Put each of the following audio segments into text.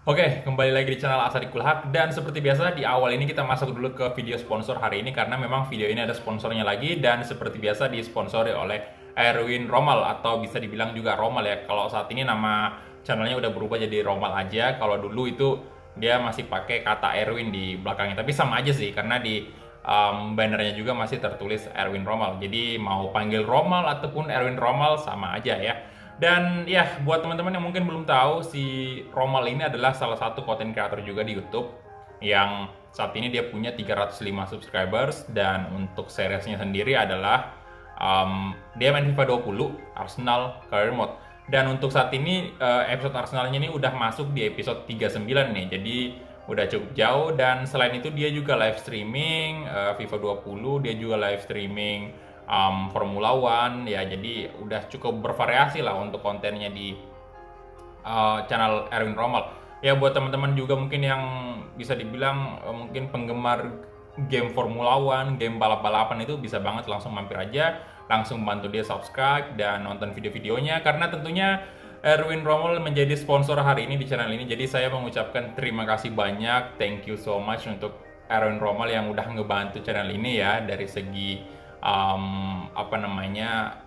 Oke, kembali lagi di channel Asadi Kulhak dan seperti biasa di awal ini kita masuk dulu ke video sponsor hari ini karena memang video ini ada sponsornya lagi dan seperti biasa disponsori oleh Erwin Romal atau bisa dibilang juga Romal ya. Kalau saat ini nama channelnya udah berubah jadi Romal aja. Kalau dulu itu dia masih pakai kata Erwin di belakangnya, tapi sama aja sih karena di bannernya juga masih tertulis Erwin Romal. Jadi mau panggil Romal ataupun Erwin Romal sama aja ya. Dan ya, buat teman-teman yang mungkin belum tahu, si Romal ini adalah salah satu content creator juga di YouTube yang saat ini dia punya 305 subscribers dan untuk seriesnya sendiri adalah dia main FIFA 20 Arsenal Career Mode. Dan untuk saat ini episode Arsenalnya ini udah masuk di episode 39 nih. Jadi udah cukup jauh dan selain itu dia juga live streaming FIFA 20, dia juga live streaming Formula One ya, jadi udah cukup bervariasi lah untuk kontennya di channel Erwin Romal. Ya buat teman-teman juga mungkin yang bisa dibilang mungkin penggemar game Formula One, game balap-balapan itu bisa banget langsung mampir aja, langsung bantu dia subscribe dan nonton video-videonya karena tentunya Erwin Romal menjadi sponsor hari ini di channel ini. Jadi saya mengucapkan terima kasih banyak, thank you so much untuk Erwin Romal yang udah ngebantu channel ini ya dari segi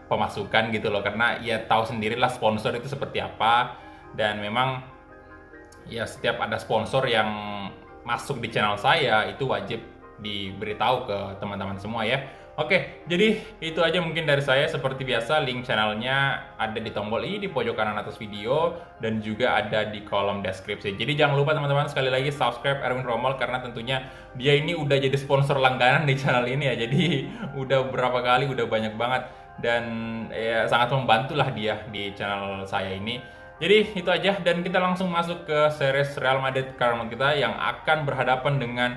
pemasukan gitu loh, karena ya tahu sendirilah sponsor itu seperti apa dan memang ya setiap ada sponsor yang masuk di channel saya itu wajib diberitahu ke teman-teman semua ya. Oke, jadi itu aja mungkin dari saya. Seperti biasa link channelnya ada di tombol i di pojok kanan atas video dan juga ada di kolom deskripsi. Jadi jangan lupa teman-teman sekali lagi subscribe Erwin Romal karena tentunya dia ini udah jadi sponsor langganan di channel ini ya. Jadi udah berapa kali, udah banyak banget dan ya sangat membantu lah dia di channel saya ini. Jadi itu aja dan kita langsung masuk ke series Real Madrid Career Mode kita yang akan berhadapan dengan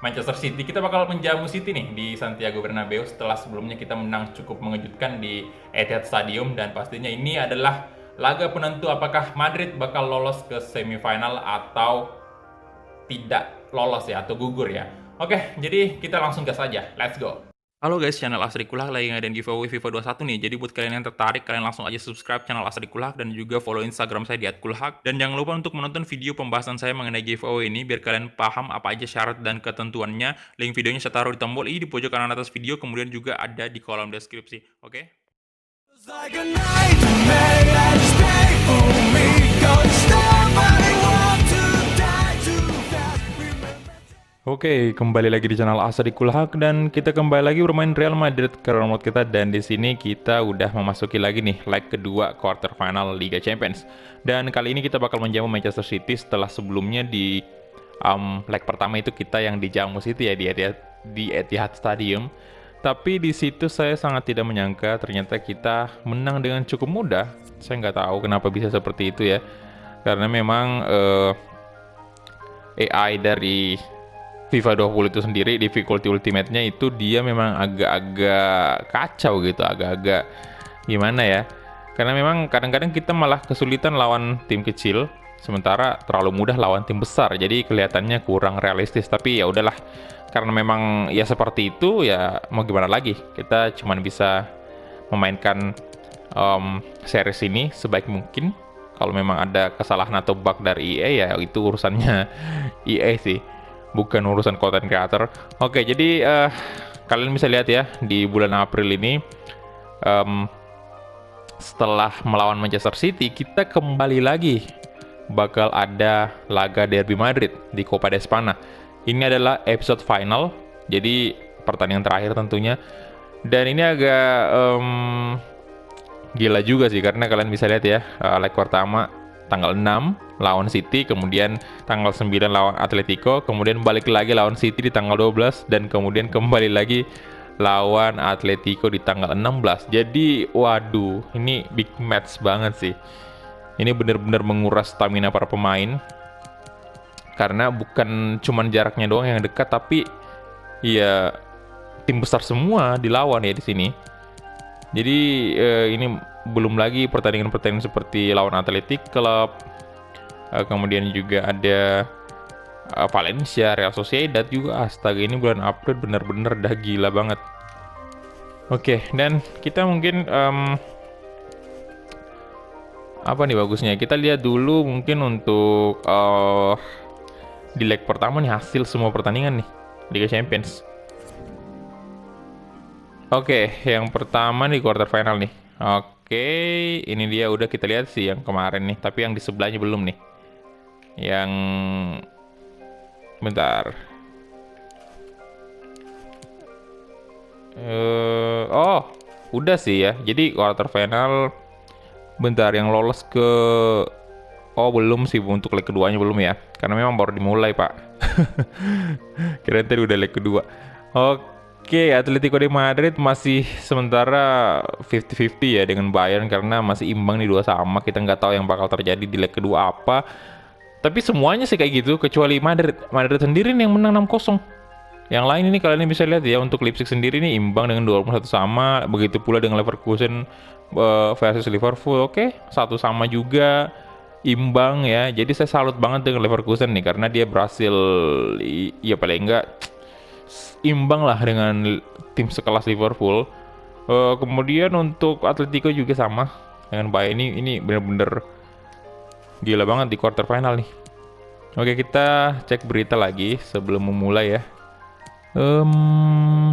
Manchester City. Kita bakal menjamu City nih di Santiago Bernabeu setelah sebelumnya kita menang cukup mengejutkan di Etihad Stadium dan pastinya ini adalah laga penentu apakah Madrid bakal lolos ke semifinal atau tidak lolos ya atau gugur ya. Oke, jadi kita langsung gas aja. Let's go. Halo guys, channel Asri Kulhak lagi ngadain giveaway FIFA 21 nih. Jadi buat kalian yang tertarik, kalian langsung aja subscribe channel Asri Kulhak dan juga follow Instagram saya di @kulhak. Dan jangan lupa untuk menonton video pembahasan saya mengenai giveaway ini biar kalian paham apa aja syarat dan ketentuannya. Link videonya saya taruh di tombol i di pojok kanan atas video, kemudian juga ada di kolom deskripsi. Oke? Oke, kembali lagi di channel Asadi Kulhak dan kita kembali lagi bermain Real Madrid Career Mode kita dan di sini kita udah memasuki lagi nih leg kedua quarter final Liga Champions. Dan kali ini kita bakal menjamu Manchester City setelah sebelumnya di leg pertama itu kita yang dijamu City ya di Etihad Stadium. Tapi di situ saya sangat tidak menyangka ternyata kita menang dengan cukup mudah. Saya nggak tahu kenapa bisa seperti itu ya. Karena memang AI dari FIFA 20 itu sendiri, difficulty ultimate-nya itu dia memang agak-agak kacau gitu, agak-agak gimana ya. Karena memang kadang-kadang kita malah kesulitan lawan tim kecil, sementara terlalu mudah lawan tim besar. Jadi kelihatannya kurang realistis, tapi ya udahlah. Karena memang ya seperti itu, ya mau gimana lagi. Kita cuma bisa memainkan series ini sebaik mungkin. Kalau memang ada kesalahan atau bug dari EA ya itu urusannya EA sih, bukan urusan content creator. Oke, jadi kalian bisa lihat ya di bulan April ini setelah melawan Manchester City kita kembali lagi bakal ada laga Derby Madrid di Copa de Espana. Ini adalah episode final, jadi pertandingan terakhir tentunya. Dan ini agak gila juga sih karena kalian bisa lihat ya leg pertama tanggal 6 lawan City, kemudian tanggal 9 lawan Atletico, kemudian balik lagi lawan City di tanggal 12 dan kemudian kembali lagi lawan Atletico di tanggal 16. Jadi waduh, ini big match banget sih. Ini benar-benar menguras stamina para pemain. Karena bukan cuman jaraknya doang yang dekat tapi ya tim besar semua dilawan ya di sini. Jadi ini belum lagi pertandingan-pertandingan seperti lawan Athletic Club, kemudian juga ada Valencia, Real Sociedad juga. Astaga, ini bulan April bener-bener dah gila banget. Oke, dan kita mungkin Apa nih bagusnya? Kita lihat dulu mungkin untuk di leg pertama nih hasil semua pertandingan nih Liga Champions. Oke, yang pertama nih quarter final nih. Oke, ini dia udah kita lihat sih yang kemarin nih, tapi yang di sebelahnya belum nih. Yang bentar. Oh, udah sih ya. Jadi quarter final bentar yang lolos ke oh belum sih untuk leg keduanya belum ya. Karena memang baru dimulai, Pak. Kira tadi udah leg kedua. Oke, Atletico de Madrid masih sementara 50-50 ya dengan Bayern karena masih imbang nih dua sama. Kita nggak tahu yang bakal terjadi di leg kedua apa. Tapi semuanya sih kayak gitu kecuali Madrid. Madrid sendiri nih yang menang 6-0. Yang lain ini kalian bisa lihat ya untuk Leipzig sendiri nih imbang dengan 21 sama. Begitu pula dengan Leverkusen versus Liverpool. Oke, satu sama juga imbang ya. Jadi saya salut banget dengan Leverkusen nih karena dia berhasil ya paling enggak imbang lah dengan tim sekelas Liverpool. Kemudian untuk Atletico juga sama dengan Bayern ini bener-bener gila banget di quarter final nih. Oke, kita cek berita lagi sebelum memulai ya.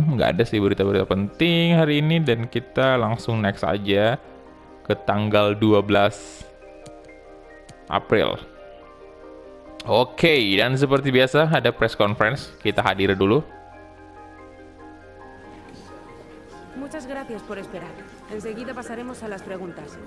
Nggak ada sih berita-berita penting hari ini dan kita langsung next aja ke tanggal 12 April. Oke, dan seperti biasa ada press conference, kita hadir dulu. Muchas gracias por esperar. Enseguida pasaremos a las preguntas.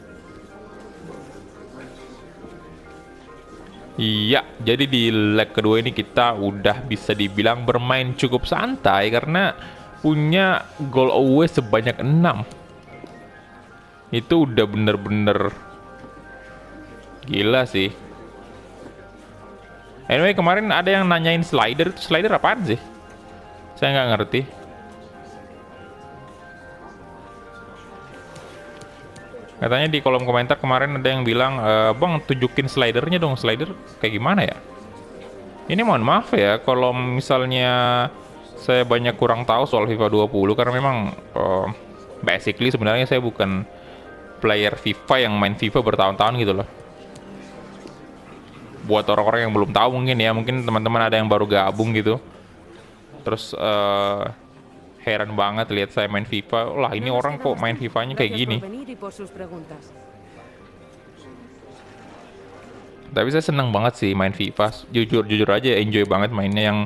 Iya, jadi di leg kedua ini kita udah bisa dibilang bermain cukup santai karena punya goal away sebanyak 6. Itu udah bener-bener gila sih. Anyway, kemarin ada yang nanyain slider, itu slider apaan sih? Saya nggak ngerti. Katanya di kolom komentar kemarin ada yang bilang, Bang tunjukin slidernya dong, slider kayak gimana ya? Ini mohon maaf ya, kalau misalnya saya banyak kurang tahu soal FIFA 20 karena memang basically sebenarnya saya bukan player FIFA yang main FIFA bertahun-tahun gitu loh. Buat orang-orang yang belum tahu mungkin ya, mungkin teman-teman ada yang baru gabung gitu. Terus heran banget lihat saya main FIFA. Lah ini orang kok main FIFA-nya kayak gini. Tapi saya seneng banget sih main FIFA. Jujur aja enjoy banget mainnya yang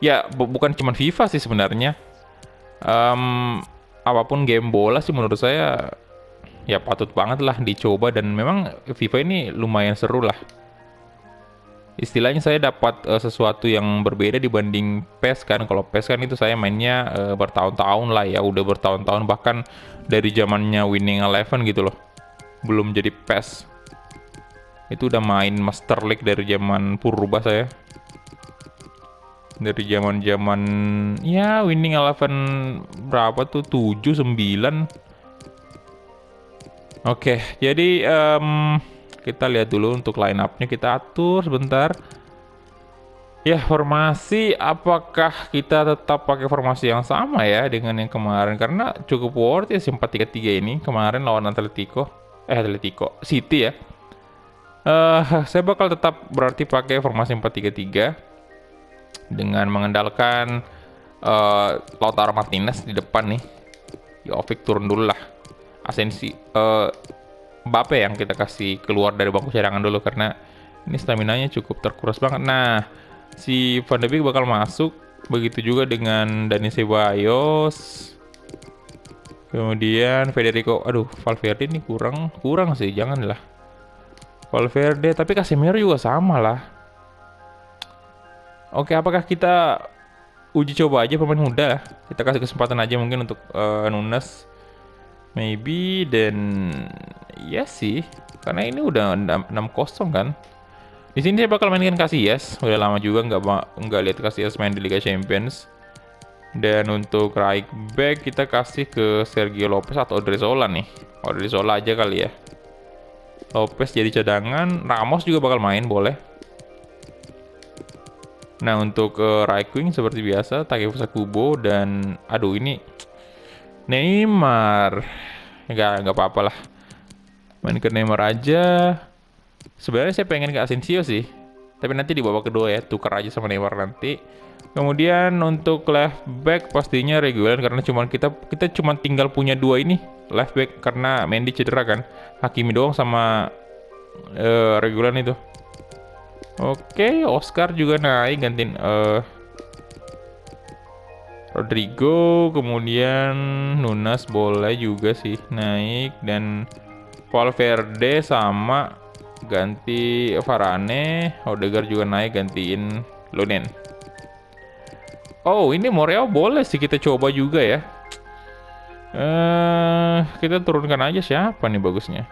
ya bukan cuma FIFA sih sebenarnya. Apapun game bola sih menurut saya ya patut banget lah dicoba dan memang FIFA ini lumayan seru lah. Istilahnya saya dapat sesuatu yang berbeda dibanding PES kan. Kalau PES kan itu saya mainnya bertahun-tahun lah ya, udah bertahun-tahun bahkan dari zamannya Winning Eleven gitu loh. Belum jadi PES. Itu udah main Master League dari zaman purba saya. Dari zaman-zaman ya Winning Eleven berapa tuh 7 9. Oke, jadi kita lihat dulu untuk line up-nya, kita atur sebentar. Ya, formasi apakah kita tetap pakai formasi yang sama ya dengan yang kemarin karena cukup worth ya si 4-3-3 ini kemarin lawan Atletico City ya. Saya bakal tetap berarti pakai formasi 4-3-3 dengan mengandalkan Lautaro Martinez di depan nih. Jovic turun dulu lah. Asensi Mbappe yang kita kasih keluar dari bangku cadangan dulu karena ini staminanya cukup terkuras banget. Nah, si Van de Beek bakal masuk, begitu juga dengan Dani Ceballos. Kemudian Federico, aduh Valverde ini kurang sih, janganlah. Valverde, tapi Casemiro juga sama lah. Oke, apakah kita uji coba aja pemain muda? Kita kasih kesempatan aja mungkin untuk Nunes. Maybe dan ya sih, karena ini udah 6-0 kan. Di sini saya bakal mainkan Casillas. Udah lama juga nggak lihat Casillas main di Liga Champions. Dan untuk right back kita kasih ke Sergio Lopez atau Odriozola nih. Odriozola aja kali ya. Lopez jadi cadangan, Ramos juga bakal main boleh. Nah untuk right wing seperti biasa Takefusa Kubo dan aduh ini Neymar nggak apa-apa lah. Main ke Neymar aja. Sebenarnya saya pengen ke Asensio sih. Tapi nanti di babak kedua ya, tukar aja sama Neymar nanti. Kemudian untuk left back pastinya Reguilon karena kita cuma tinggal punya dua ini left back karena Mendy cedera kan. Hakimi doang sama Reguilon itu. Oke, Oscar juga naik gantiin Rodrigo, kemudian Nunes boleh juga sih naik dan Valverde sama ganti Varane, Odegaard juga naik gantiin Lunin. Oh, ini Moreo boleh sih kita coba juga ya. Kita turunkan aja siapa nih bagusnya?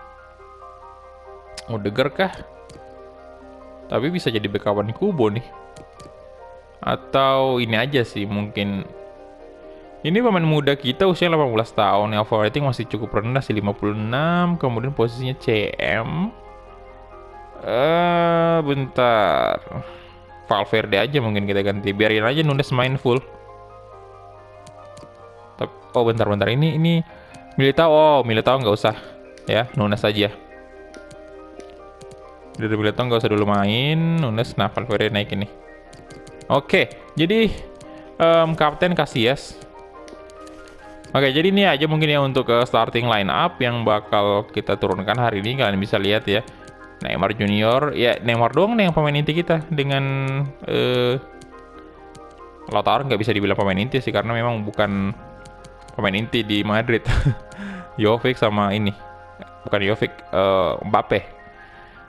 Odegaard kah? Tapi bisa jadi backupan Kubo nih. Atau ini aja sih mungkin. Ini pemain muda kita usia 18 tahun. Yang rating masih cukup rendah sih 56. Kemudian posisinya CM. Bentar. Valverde aja mungkin kita ganti. Biarin aja Nunes main full. Oh bentar. Ini Militao. Oh Militao nggak usah. Ya Nunes aja. Dari Militao nggak usah dulu main. Nunes, nah Valverde naik ini. Oke, jadi kapten Casillas. Oke, jadi ini aja mungkin ya untuk starting line up yang bakal kita turunkan hari ini. Kalian bisa lihat ya. Neymar Junior, ya Neymar doang nih yang pemain inti kita. Dengan Lautaro nggak bisa dibilang pemain inti sih karena memang bukan pemain inti di Madrid. Jovic sama ini, bukan Jovic, Mbappe.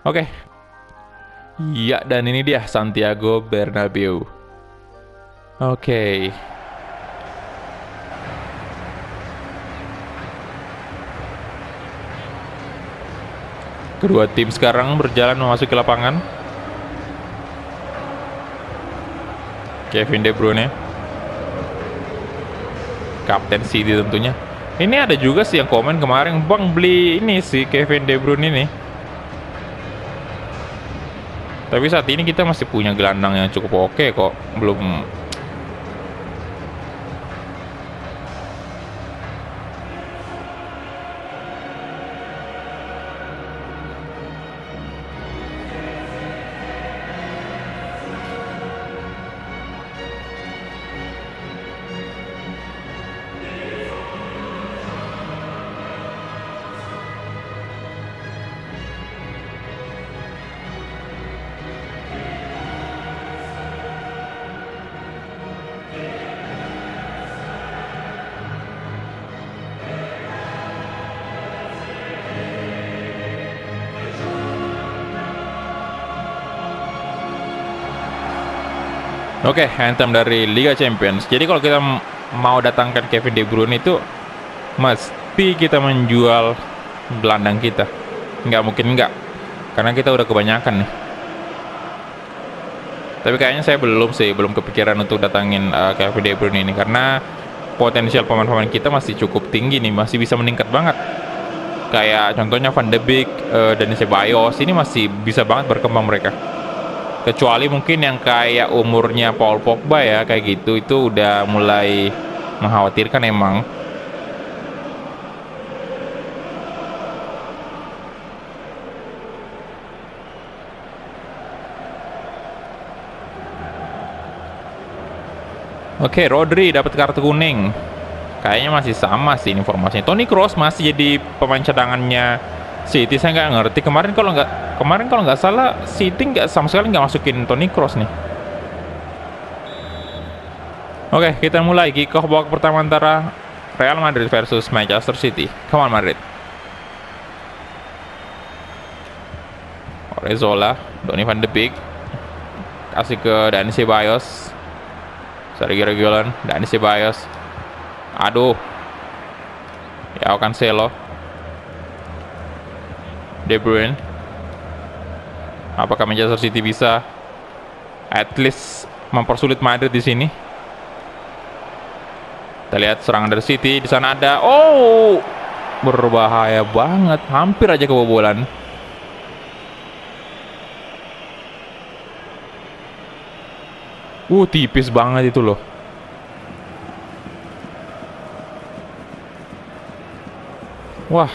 Oke. Iya, dan ini dia Santiago Bernabeu. Oke. Kedua tim sekarang berjalan memasuki lapangan. Kevin De Bruyne, Kapten City tentunya. Ini ada juga sih yang komen kemarin, Bang beli ini sih Kevin De Bruyne ini. Tapi saat ini kita masih punya gelandang yang cukup oke kok. Belum. Oke, anthem dari Liga Champions. Jadi kalau kita mau datangkan Kevin De Bruyne itu mesti kita menjual gelandang kita. Nggak mungkin nggak, karena kita udah kebanyakan nih. Tapi kayaknya saya belum kepikiran untuk datangin Kevin De Bruyne ini karena potensial pemain-pemain kita masih cukup tinggi nih, masih bisa meningkat banget. Kayak contohnya Van de Beek, Dani Ceballos ini masih bisa banget berkembang mereka. Kecuali mungkin yang kayak umurnya Paul Pogba ya, kayak gitu, itu udah mulai mengkhawatirkan emang. Oke, Rodri dapat kartu kuning. Kayaknya masih sama sih informasinya. Toni Kroos masih jadi pemain cadangannya City. Saya nggak ngerti kemarin kalau nggak salah City nggak sama sekali nggak masukin Toni Kroos nih. Oke, kita mulai kick off babak pertama antara Real Madrid versus Manchester City. Come on Madrid. Orezzola, Donny van de Beek, kasih ke Dani Ceballos. Sergio Reguilon, Dani Ceballos. Aduh. Ya Cancelo. De Bruyne. Apakah Manchester City bisa at least mempersulit Madrid di sini? Kita lihat serangan dari City. Di sana ada, oh, berbahaya banget, hampir aja kebobolan. Tipis banget itu loh. Wah.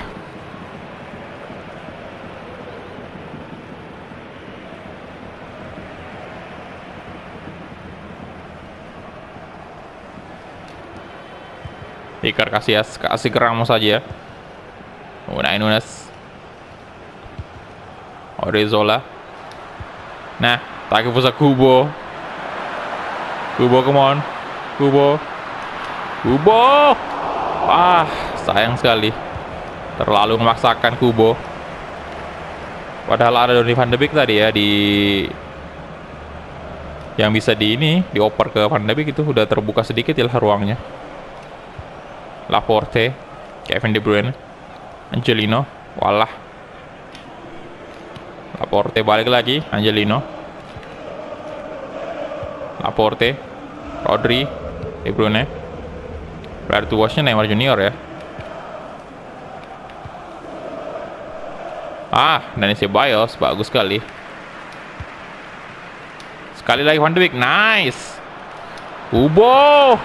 Iker Casillas kasih ke Ramos saja. Unai Nunes. Odriozola. Nah, Takefusa Kubo. Kubo, come on. Kubo. Sayang sekali. Terlalu memaksakan Kubo. Padahal ada Donny van de Beek tadi ya di yang bisa dioper ke Van de Beek, itu udah terbuka sedikit ya ruangnya. Laporte, Kevin De Bruyne, Angelino, walah. Laporte balik lagi, Angelino. Laporte, Rodri, De Bruyne. Player to watch-nya Neymar Junior ya. Dani Ceballos, bagus sekali. Sekali lagi Van de Beek, nice. Kubo,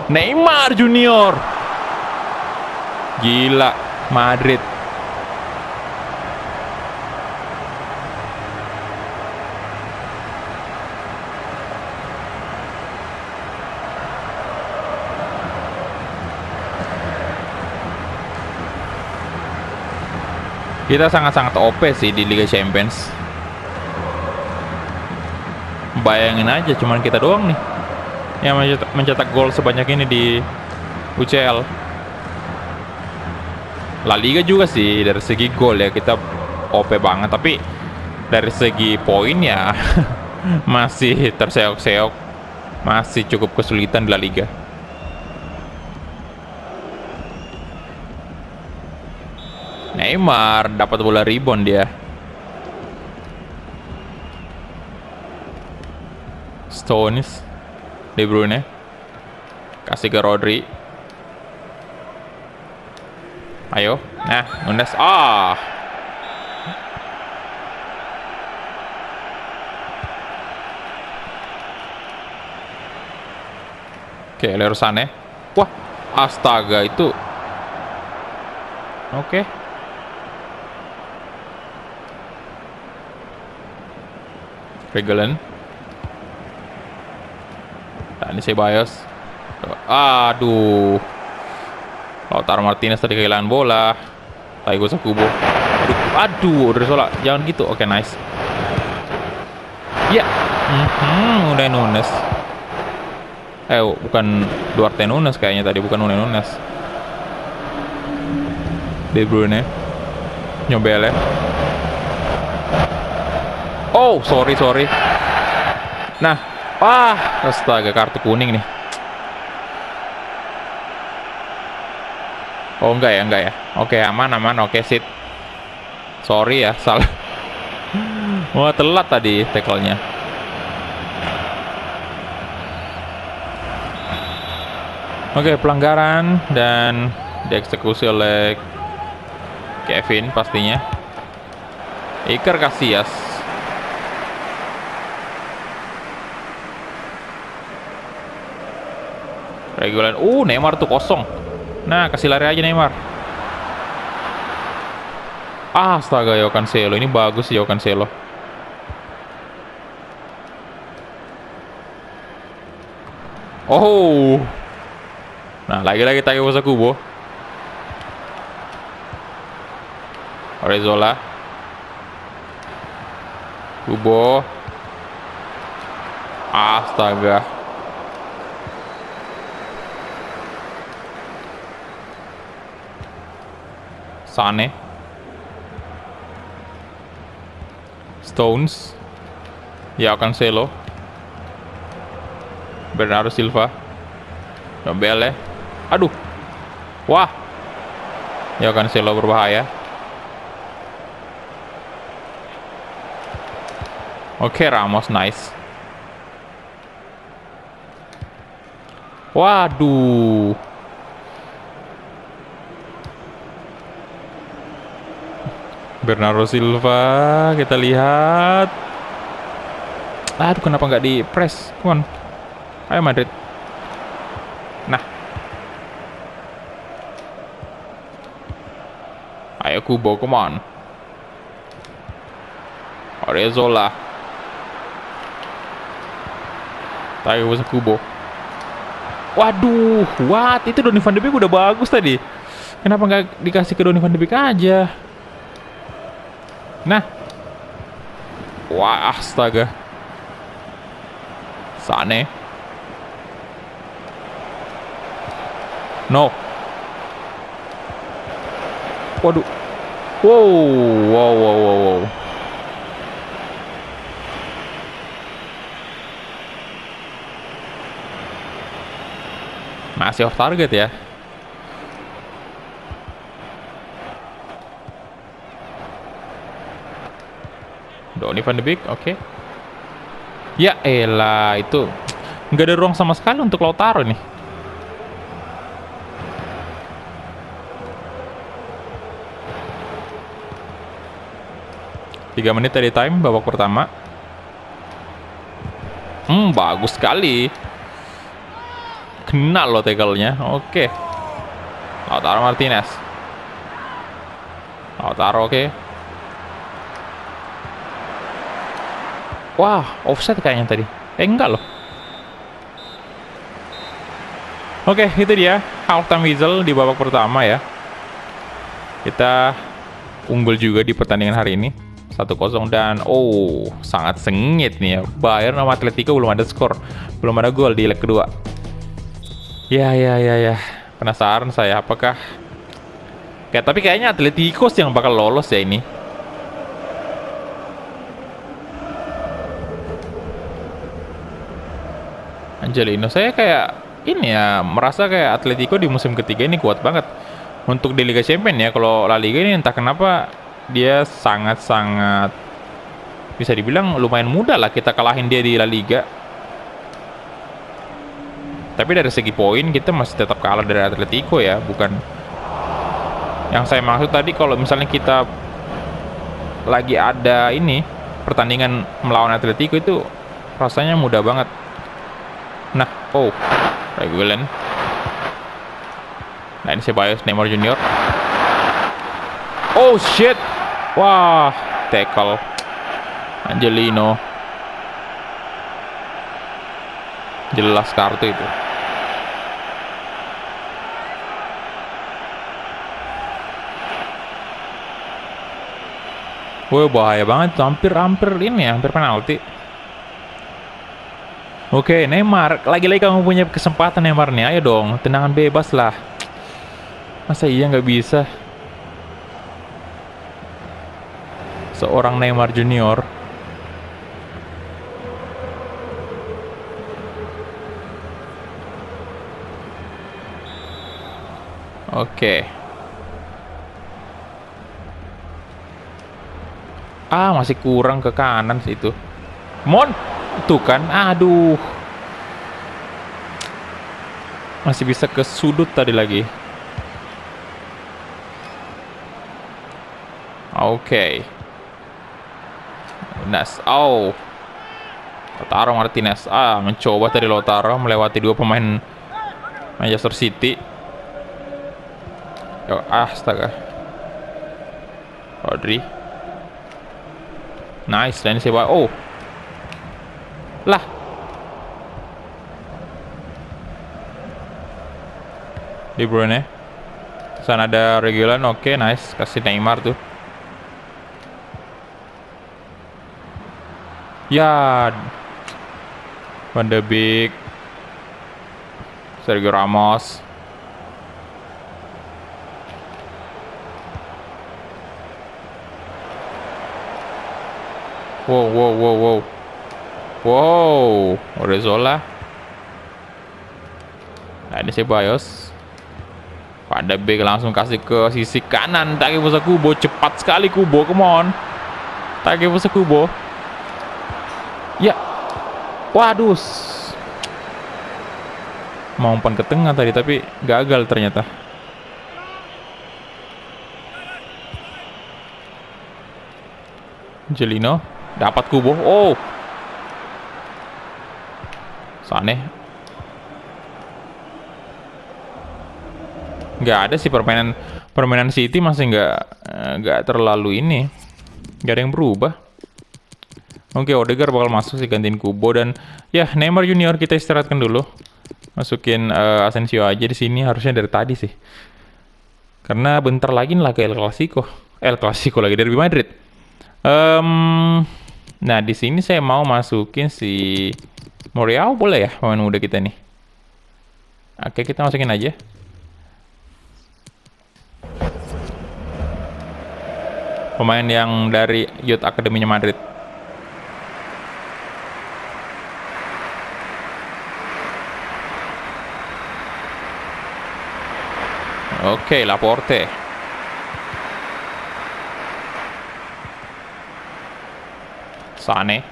Neymar Junior. Gila, Madrid. Kita sangat-sangat OP sih di Liga Champions. Bayangin aja, cuman kita doang nih yang mencetak gol sebanyak ini di UCL. La Liga juga sih dari segi gol ya kita OP banget, tapi dari segi poin ya masih terseok-seok, masih cukup kesulitan di La Liga. Neymar dapat bola rebound dia. Stones, De Bruyne, kasih ke Rodri. Ayo, nah Nunes, Oke, Leroy Sané. Wah, astaga itu. Oke. Regulan. Dani Ceballos. Aduh. Lautaro Martinez tadi kehilangan bola. Takefusa Kubo. Aduh, Odriozola. Jangan gitu. Oke, nice. Ya. Unai Nunes. Bukan Duarte Nunes kayaknya tadi. Bukan Unai Nunes. De Bruyne. Nyobel ya. Oh, sorry. Nah, astaga, kartu kuning nih. Oh, enggak ya. Oke, aman. Oke, sit. Sorry ya, salah. Wah, telat tadi tackle-nya. Oke, pelanggaran dan dieksekusi oleh Kevin pastinya. Iker Casillas. Regulan. Neymar tuh kosong. Nah, kasih lari aja Neymar. Astaga, Joao Cancelo. Ini bagus Joao Cancelo. Nah, lagi-lagi Takefusa Kubo. Odriozola. Kubo. Astaga. Sané. Stones. Joao Cancelo. Bernardo Silva. Nobel. Aduh. Wah. Joao Cancelo berbahaya. Oke, Ramos nice. Waduh. Bernardo Silva, kita lihat. Aduh, kenapa nggak di press? Come on. Ayo Madrid. Nah. Ayo Kubo, come on. Odriozola. Takefusa Kubo. Waduh, what? Itu Donny van de Beek udah bagus tadi. Kenapa nggak dikasih ke Donny van de Beek aja? Nah. Wah, astaga. Sane. No. Waduh. Wow. Masih off target ya. Donny van de Beek, oke. Ya elah, itu nggak ada ruang sama sekali untuk Lautaro nih. Tiga menit tadi time babak pertama. Bagus sekali. Kena loh tackle-nya. Oke. Lautaro Martinez. Lautaro oke. Wah, offset kayaknya tadi. Enggak loh. Oke, itu dia halftime whistle di babak pertama ya. Kita unggul juga di pertandingan hari ini. 1-0 dan sangat sengit nih ya. Bayern sama Atletico belum ada skor. Belum ada gol di leg kedua. Ya. Penasaran saya apakah tapi kayaknya Atletico yang bakal lolos ya ini. Angelino, saya kayak ini ya, merasa kayak Atletico di musim ketiga ini kuat banget untuk di Liga Champions ya. Kalau La Liga ini entah kenapa dia sangat-sangat bisa dibilang lumayan mudah lah kita kalahin dia di La Liga. Tapi dari segi poin kita masih tetap kalah dari Atletico ya, bukan. Yang saya maksud tadi kalau misalnya kita lagi ada ini pertandingan melawan Atletico itu rasanya mudah banget. Nah, Reguilon. Nah, ini Ceballos, Neymar Junior. Oh shit. Wah, tackle Angelino. Jelas kartu itu. Wah, bahaya banget. Hampir ini ya, hampir penalti. Oke, Neymar. Lagi-lagi kamu punya kesempatan Neymar nih. Ayo dong, tendangan bebas lah. Masa iya nggak bisa? Seorang Neymar Junior. Oke. Masih kurang ke kanan sih itu. Tuh kan, aduh. Masih bisa ke sudut tadi lagi. Oke. Lautaro Martinez. Mencoba tadi Lautaro melewati dua pemain Manchester City. Astaga. Rodri. Nice, dan siapa? Lah. De Bruyne. Sana ada Reguilon, oke, nice. Kasih Neymar tuh. Ya. Van de Beek. Sergio Ramos. Wow, Odriozola. Nah, ini Ceballos. Van de Beek langsung kasih ke sisi kanan. Takefusa Kubo, cepat sekali Kubo, come on. Takefusa Kubo. Ya. Waduh. Mau umpan ke tengah tadi tapi gagal ternyata. Angelino dapat Kubo. Sane. Nggak ada sih permainan City masih nggak terlalu ini. Nggak ada yang berubah. Oke, Odegaard bakal masuk sih gantiin Kubo dan ya Neymar Junior kita istirahatkan dulu. Masukin Asensio aja di sini, harusnya dari tadi sih. Karena bentar lagi nih laga El Clasico. El Clasico lagi, Derby Madrid. Nah, di sini saya mau masukin si Moriao, boleh ya pemain muda kita nih. Oke, kita masukin aja. Pemain yang dari Youth Academy-nya Madrid. Oke, Laporte. Sane.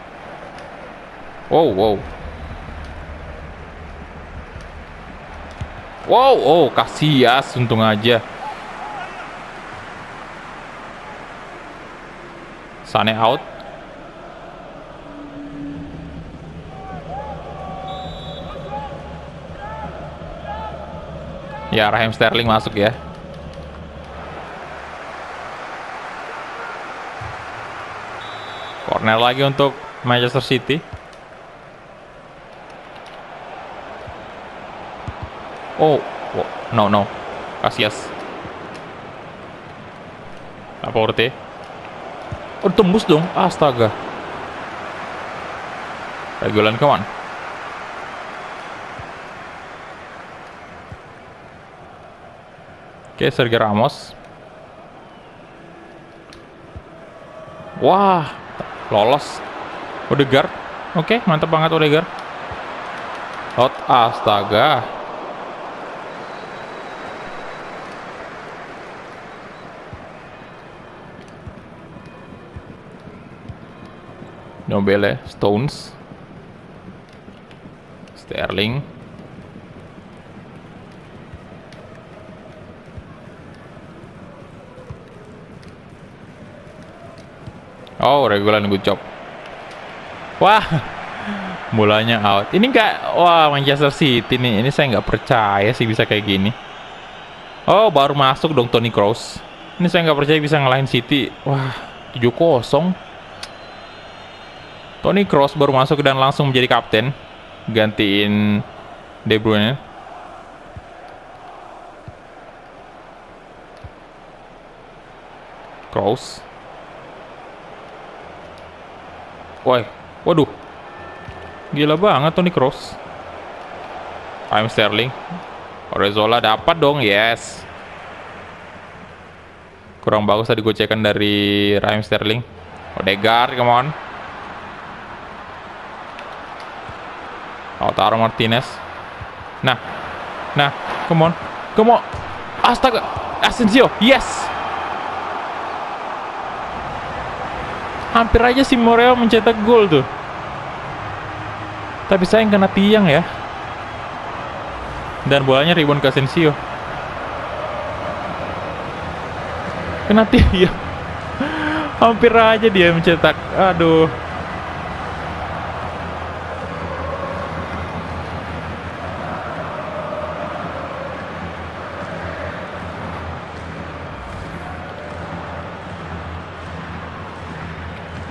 Wow, wow. Wow, oh, Casillas, untung aja. Sane out. Ya, Raheem Sterling masuk ya. Corner lagi untuk Manchester City. Oh, oh, no. Casillas. Laporte. Oh, tembus dong. Astaga. Regulan, come on. Oke, Sergio Ramos. Wah, lolos. Odegaard. Oke, mantap banget Odegaard. Astaga. Nobele, Stones. Sterling. Oh, Regulan, good job. Wah, bolanya out. Ini wah, Manchester City nih. Ini saya nggak percaya sih bisa kayak gini. Oh, baru masuk dong Toni Kroos. Ini saya nggak percaya bisa ngalahin City. Wah, 7-0. Toni Kroos baru masuk dan langsung menjadi kapten. Gantiin De Bruyne. Kroos. Waduh. Gila banget Toni Kroos. Raheem Sterling. Orzola dapat dong, yes. Kurang bagus tadi gocekan dari Raheem Sterling. Odegaard, come on. Lautaro Martinez. Nah, come on. Astaga, Asensio, yes. Hampir aja si Morel mencetak gol tuh. Tapi sayang kena tiang ya. Dan bolanya rebound ke Asensio. Kena tiang. Hampir aja dia mencetak. Aduh.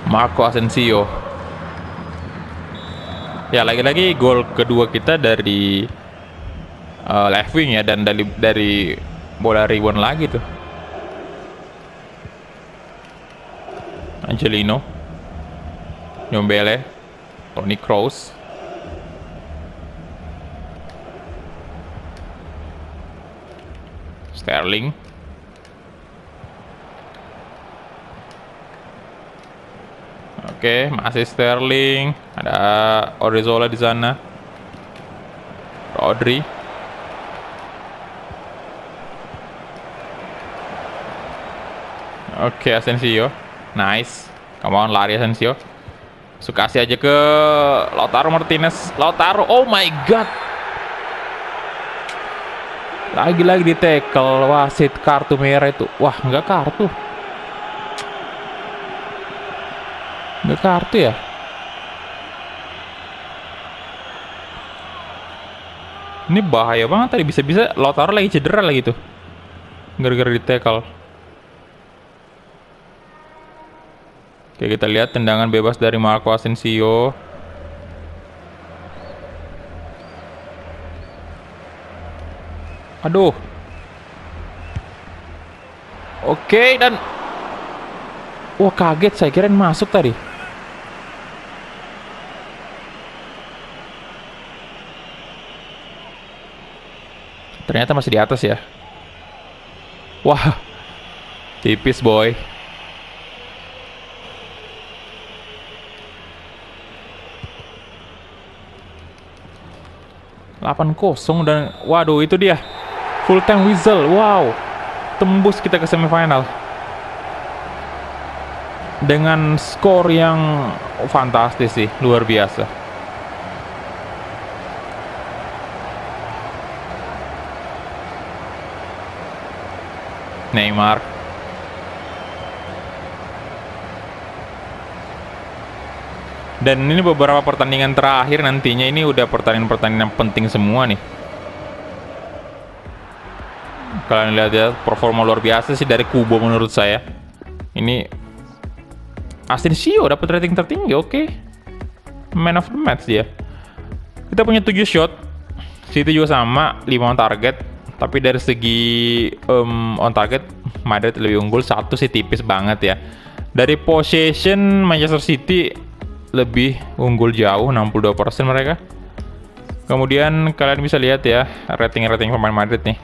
Marco Asensio. Ya, lagi-lagi gol kedua kita dari left wing ya, dan dari bola rebound lagi tuh. Angelino, Nyombele, Toni Kroos. Sterling. Oke, masih Sterling. Ada Orzola di sana. Rodri. Oke, Asensio. Nice. Come on, lari Asensio. Suka kasih aja ke Lautaro Martinez. Lautaro, oh my god. Lagi-lagi di tackle. Wasit kartu merah itu. Wah, nggak kartu. Nggak kartu ya? Ini bahaya banget tadi. Bisa-bisa Lautaro lagi cedera lagi tuh. Gara-gara di tackle. Oke, kita lihat tendangan bebas dari Marco Asensio. Aduh. Oke, dan wah, kaget, saya kirain masuk tadi. Ternyata masih di atas ya. Wah, tipis boy. Delapan kosong dan waduh itu dia. Full time whistle. Wow. Tembus kita ke semifinal. Dengan skor yang fantastis sih, luar biasa. Neymar. Dan ini beberapa pertandingan terakhir nantinya ini udah pertandingan-pertandingan penting semua nih. Kalian lihat ya, performa luar biasa sih dari Kubo menurut saya. Ini Asensio dapat rating tertinggi, oke. Man of the match dia. Kita punya 7 shot. City juga sama, 5 on target. Tapi dari segi on target, Madrid lebih unggul. 1 sih tipis banget ya. Dari possession, Manchester City lebih unggul jauh, 62% mereka. Kemudian kalian bisa lihat ya, rating-rating pemain Madrid nih.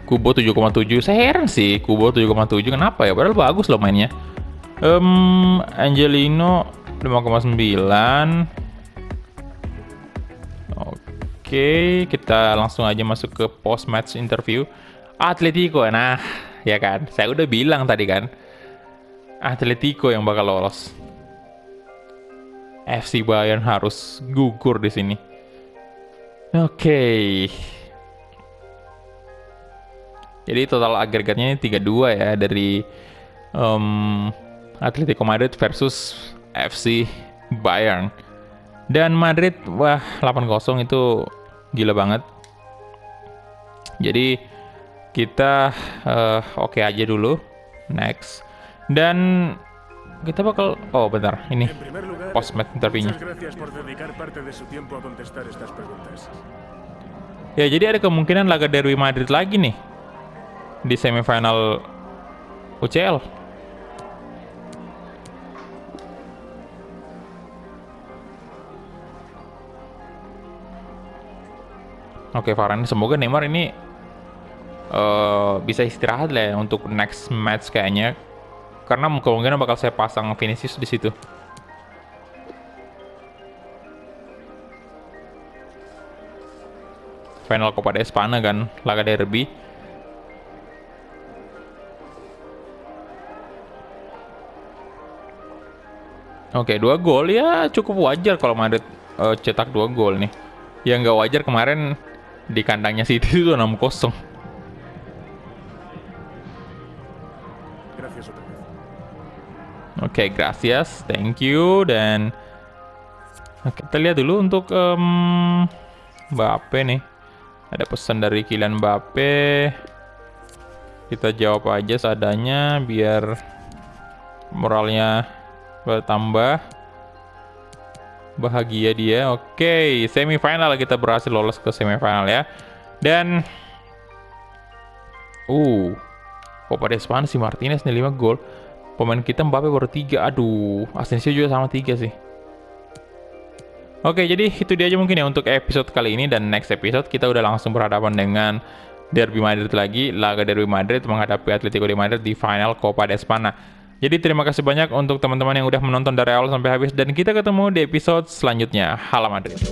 Kubo 7,7. Saya heran sih Kubo 7,7. Kenapa ya? Padahal bagus loh mainnya. Angelino 5,9. Oke, kita langsung aja masuk ke post match interview. Atletico, nah, ya kan. Saya udah bilang tadi kan. Atletico yang bakal lolos. FC Bayern harus gugur di sini. Oke. Jadi total agregatnya ini 3-2 ya dari Atletico Madrid versus FC Bayern. Dan Madrid, wah 8-0 itu gila banget. Jadi kita oke aja dulu. Next. Dan kita bakal, oh bentar, ini post match interviewnya. Ya, jadi ada kemungkinan laga derby Madrid lagi nih di semifinal UCL. Oke, Varane, semoga Neymar ini bisa istirahat lah ya untuk next match kayaknya. Karena kemungkinan bakal saya pasang Vinicius di situ. Final Copa de Espana kan, laga derby. Oke, 2 gol ya cukup wajar kalau Madrid cetak 2 gol nih. Yang nggak wajar kemarin di kandangnya City itu 6-0. Oke, gracias, thank you. Dan kita lihat dulu untuk Mbappe nih. Ada pesan dari Kylian Mbappe. Kita jawab aja seadanya biar moralnya bertambah. Bahagia dia. Oke, semifinal, kita berhasil lolos ke semifinal ya. Dan Copa de Espana si Martinez nih 5 gol. Pemain kita Mbappe baru 3. Aduh, Asensio juga sama 3 sih. Oke, jadi itu dia aja mungkin ya untuk episode kali ini. Dan next episode kita udah langsung berhadapan dengan Derby Madrid lagi. Laga Derby Madrid menghadapi Atletico de Madrid di final Copa de Espana. Jadi terima kasih banyak untuk teman-teman yang udah menonton dari awal sampai habis. Dan kita ketemu di episode selanjutnya. Hala Madrid.